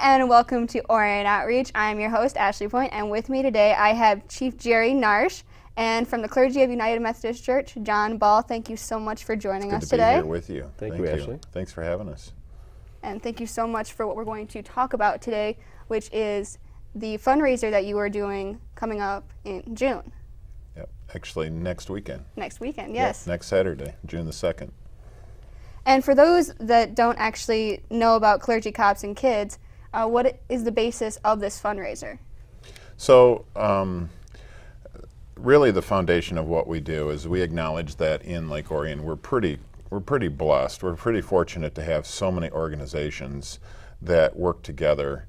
and welcome to Orion Outreach. I'm your host, Ashley Point, and with me today I have Chief Jerry Narsh, and from the Clergy of United Methodist Church, John Ball. Thank you so much for joining us today. Good to be here with you. Thank you, Ashley. Thanks for having us. And thank you so much for what we're going to talk about today, which is the fundraiser that you are doing coming up in June. Yep, actually next weekend. Next weekend, yes. Yep, next Saturday, June the 2nd. And for those that don't actually know about Clergy, Cops, and Kids, what is the basis of this fundraiser? So, really the foundation of what we do is we acknowledge that in Lake Orion we're pretty blessed. We're pretty fortunate to have so many organizations that work together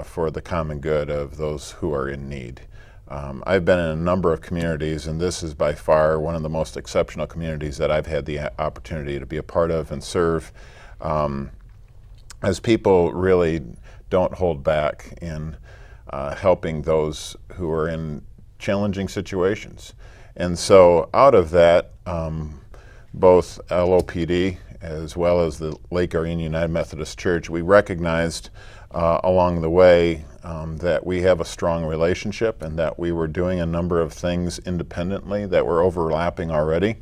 for the common good of those who are in need. I've been in a number of communities, and this is by far one of the most exceptional communities that I've had the opportunity to be a part of and serve, as people really don't hold back in helping those who are in challenging situations. And so out of that, both LOPD as well as the Lake Orion United Methodist Church, we recognized along the way that we have a strong relationship and that we were doing a number of things independently that were overlapping already.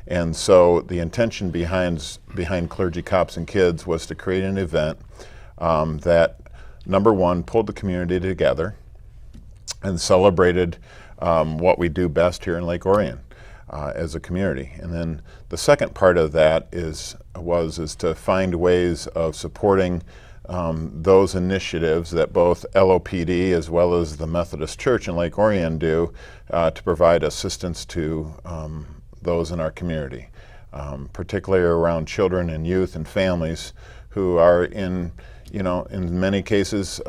And so the intention behind Clergy, Cops, and Kids was to create an event that, number one, pulled the community together and celebrated what we do best here in Lake Orion as a community. And then the second part of that is to find ways of supporting those initiatives that both LOPD as well as the Methodist Church in Lake Orion do to provide assistance to those in our community, particularly around children and youth and families who are in many cases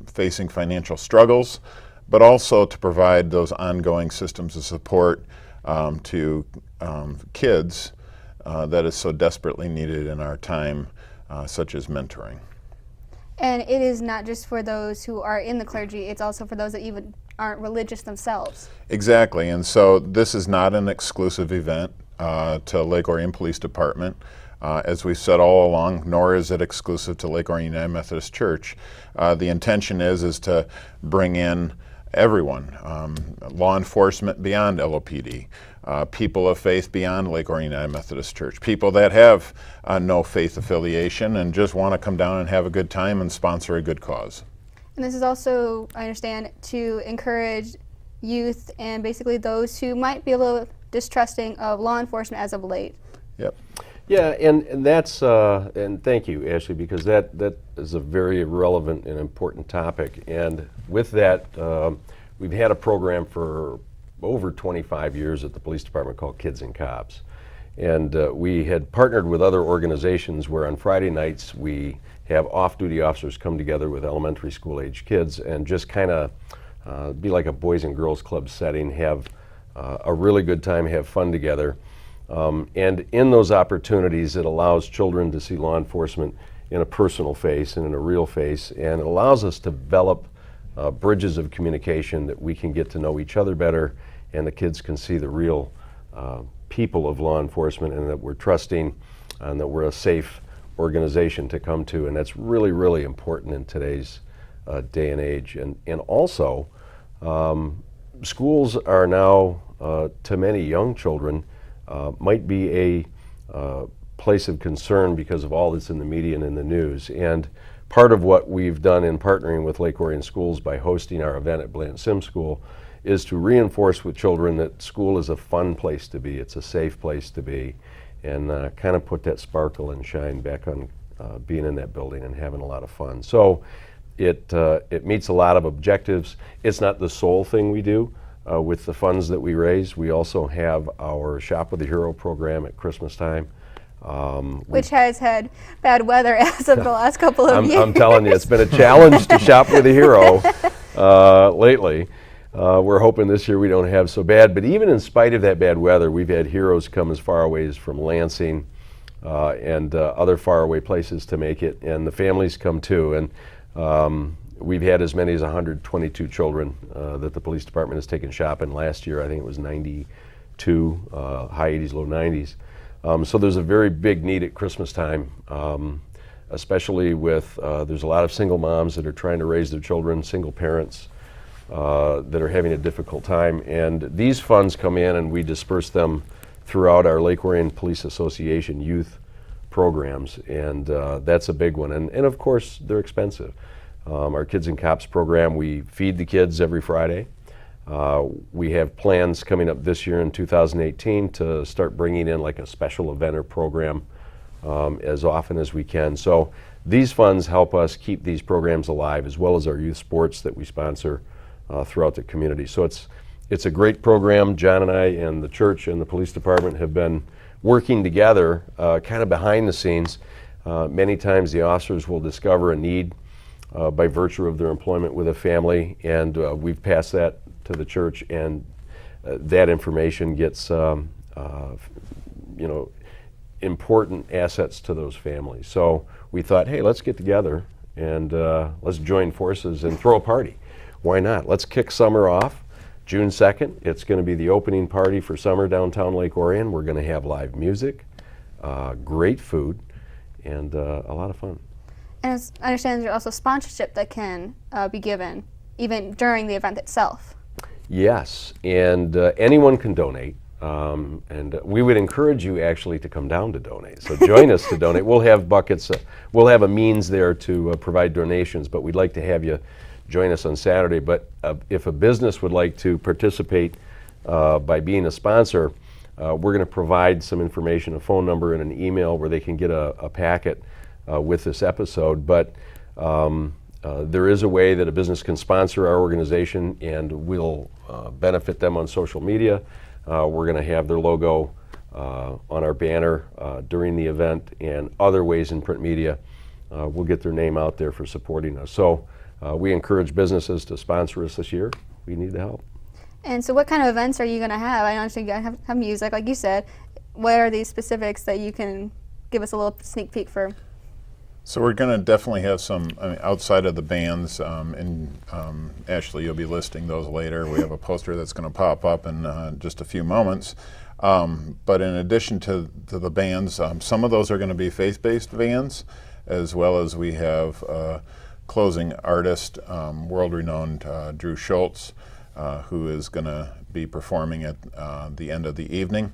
facing financial struggles, but also to provide those ongoing systems of support to kids that is so desperately needed in our time, such as mentoring. And it is not just for those who are in the clergy, it's also for those that even aren't religious themselves. Exactly, and so this is not an exclusive event to Lake Orion Police Department. As we've said all along, nor is it exclusive to Lake Orion United Methodist Church. The intention is to bring in everyone, law enforcement beyond LOPD, people of faith beyond Lake Orion United Methodist Church, people that have no faith affiliation and just want to come down and have a good time and sponsor a good cause. And this is also, I understand, to encourage youth and basically those who might be a little distrusting of law enforcement as of late. Yep. Yeah, and that's and thank you, Ashley, because that is a very relevant and important topic. And with that, we've had a program for over 25 years at the police department called Kids and Cops. And we had partnered with other organizations where on Friday nights we have off-duty officers come together with elementary school age kids and just kind of be like a Boys and Girls Club setting, have a really good time, have fun together. And in those opportunities, it allows children to see law enforcement in a personal face and in a real face, and it allows us to develop bridges of communication that we can get to know each other better, and the kids can see the real people of law enforcement, and that we're trusting and that we're a safe organization to come to, and that's really, really important in today's day and age. And also, schools are now, to many young children, might be a place of concern because of all that's in the media and in the news. And part of what we've done in partnering with Lake Orion Schools by hosting our event at Bland Sim School is to reinforce with children that school is a fun place to be, it's a safe place to be, and kind of put that sparkle and shine back on being in that building and having a lot of fun. So it meets a lot of objectives. It's not the sole thing we do. With the funds that we raise, we also have our Shop with a Hero program at Christmas time. Which has had bad weather as of the last couple of years. I'm telling you, it's been a challenge to shop with a hero lately. We're hoping this year we don't have so bad, but even in spite of that bad weather, we've had heroes come as far away as from Lansing and other faraway places to make it, and the families come too. And we've had as many as 122 children that the police department has taken shopping. Last year, I think it was 92, high 80s, low 90s. So there's a very big need at Christmas time especially with, there's a lot of single moms that are trying to raise their children, single parents that are having a difficult time. And these funds come in and we disperse them throughout our Lake Orion Police Association youth programs, and that's a big one. And of course, they're expensive. Our Kids and Cops program, we feed the kids every Friday. We have plans coming up this year in 2018 to start bringing in like a special event or program as often as we can. So these funds help us keep these programs alive, as well as our youth sports that we sponsor throughout the community. So it's a great program. John and I and the church and the police department have been working together kind of behind the scenes. Many times the officers will discover a need by virtue of their employment with a family, and we've passed that to the church, and that information gets important assets to those families. So we thought, hey, let's get together and let's join forces and throw a party. Why not? Let's kick summer off. June 2nd, it's going to be the opening party for summer downtown Lake Orion. We're going to have live music, great food, and a lot of fun. And I understand there's also sponsorship that can be given even during the event itself. Yes, and anyone can donate. And we would encourage you actually to come down to donate. So join us to donate. We'll have buckets, we'll have a means there to provide donations, but we'd like to have you join us on Saturday. But if a business would like to participate by being a sponsor, we're going to provide some information, a phone number and an email where they can get a packet with this episode. But there is a way that a business can sponsor our organization, and we'll benefit them on social media. We're going to have their logo on our banner during the event, and other ways in print media. We'll get their name out there for supporting us. So we encourage businesses to sponsor us this year. We need the help. And so what kind of events are you going to have? I understand you have music, like you said. What are these specifics that you can give us a little sneak peek for? So we're going to definitely have some, outside of the bands, and Ashley, you'll be listing those later. We have a poster that's going to pop up in just a few moments. But in addition to the bands, some of those are going to be faith-based bands, as well as we have closing artist, world-renowned Drew Schultz, who is going to be performing at the end of the evening.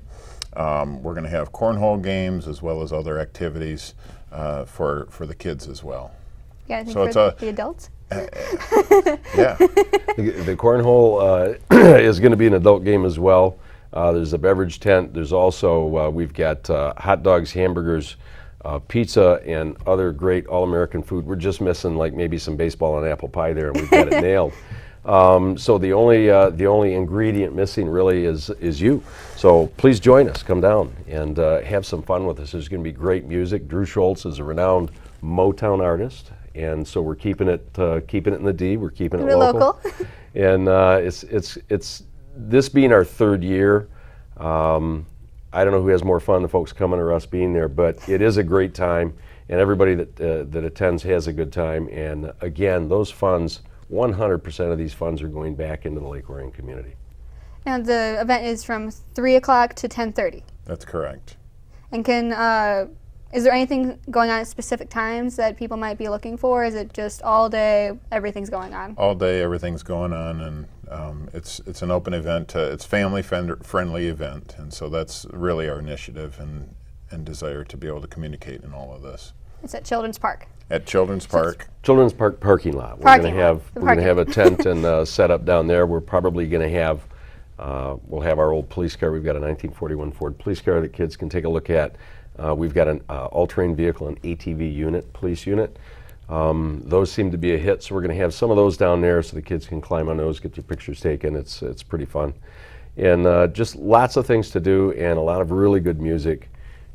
We're going to have cornhole games as well as other activities for the kids as well. Yeah, I think so for the adults? Yeah. The cornhole is going to be an adult game as well. There's a beverage tent. There's also, we've got hot dogs, hamburgers, pizza, and other great all-American food. We're just missing like maybe some baseball and apple pie there, and we've got it nailed. So the only ingredient missing really is you. So please join us. Come down and have some fun with us. There's going to be great music. Drew Schultz is a renowned Motown artist, and so we're keeping it in the D. We're keeping it local. And it's this being our third year. I don't know who has more fun, the folks coming or us being there, but it is a great time, and everybody that attends has a good time. And again, those funds, 100% of these funds are going back into the Lake Orion community. And the event is from 3 o'clock to 10:30. That's correct. And is there anything going on at specific times that people might be looking for? Is it just all day, everything's going on? All day, everything's going on, and it's an open event. It's family-friendly event, and so that's really our initiative and desire to be able to communicate in all of this. It's at Children's Park. At Children's Park. Children's Park parking lot. We're going to have a tent and set up down there. We're probably going to have we'll have our old police car. We've got a 1941 Ford police car that kids can take a look at. We've got an all-terrain vehicle, an ATV unit, police unit. Those seem to be a hit, so we're going to have some of those down there so the kids can climb on those, get their pictures taken. It's pretty fun. And just lots of things to do, and a lot of really good music,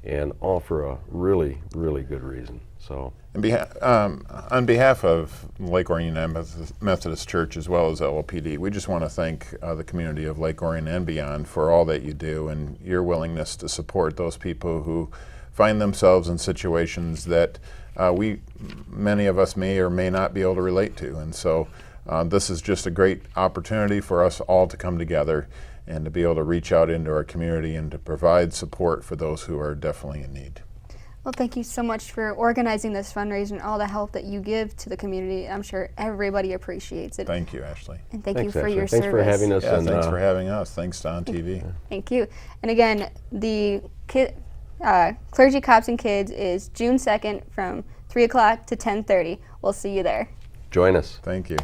and all for a really, really good reason. So, on behalf of Lake Orion United Methodist Church as well as LOPD, we just want to thank the community of Lake Orion and beyond for all that you do and your willingness to support those people who find themselves in situations that many of us may or may not be able to relate to. And so this is just a great opportunity for us all to come together and to be able to reach out into our community and to provide support for those who are definitely in need. Well, thank you so much for organizing this fundraiser and all the help that you give to the community. I'm sure everybody appreciates it. Thank you, Ashley. And thank Thanks, you for Ashley. your Thanks service. for having us. Yeah, and, thanks for having us. Thanks to On TV. Thank you. And again, the Clergy Cops and Kids is June 2nd from 3 o'clock to 10:30. We'll see you there. Join us. Thank you.